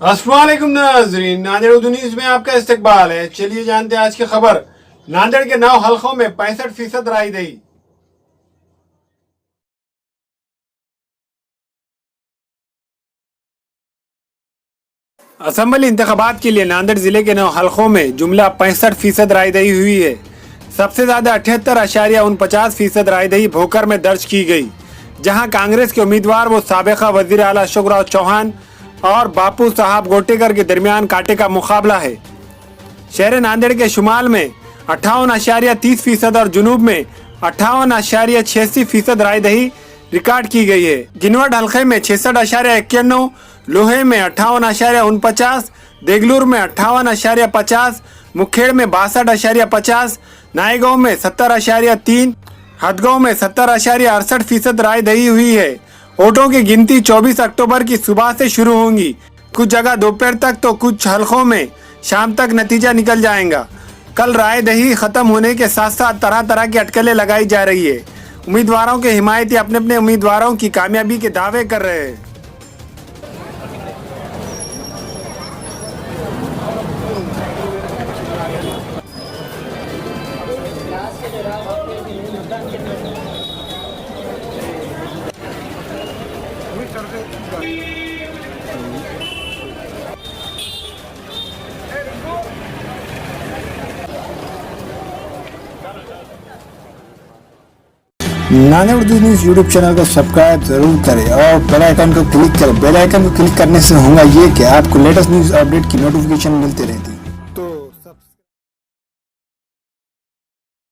अस्सलाम वालेकुम नाज़रीन, नांदेड़ उर्दू न्यूज़ में आपका इस्तकबाल है। चलिए जानते हैं आज की खबर। नांदेड़ के 9 हलकों में 65% राय दही। असम्बली इंतखाबात के लिए नांदेड़ जिले के 9 हलकों में जुमला 65% राय दही हुई है। सबसे ज्यादा 78.49% राय दही भोकर में दर्ज की गई, जहां कांग्रेस के उम्मीदवार वो साबिका वजीर आला अशोक राव चौहान और बापू साहब गोटेकर के दरमियान कांटे का मुकाबला है। शहर नांदेड़ के शुमाल में 58.30% और जुनूब में 58.86% राय दही रिकॉर्ड की गई है। गिनवट हल्के में 66.91, लोहे में 58.49, देगलूर में 58.50, मुखेड़ में 62.50, नायगांव में 70.3, हदगांव में 70.68% राय दही हुई है। वोटों की गिनती 24 अक्टूबर की सुबह से शुरू होंगी। कुछ जगह दोपहर तक तो कुछ हलकों में शाम तक नतीजा निकल जाएगा। कल राय दही खत्म होने के साथ साथ तरह तरह की अटकलें लगाई जा रही है। उम्मीदवारों के हिमायती अपने अपने उम्मीदवारों की कामयाबी के दावे कर रहे हैं। Nanded Urdu news YouTube channel को सब्सक्राइब जरूर करें और बेल आइकन को क्लिक करें। बेल आइकन को क्लिक करने से होगा ये कि आपको लेटेस्ट न्यूज़ अपडेट की नोटिफिकेशन मिलती रहती है।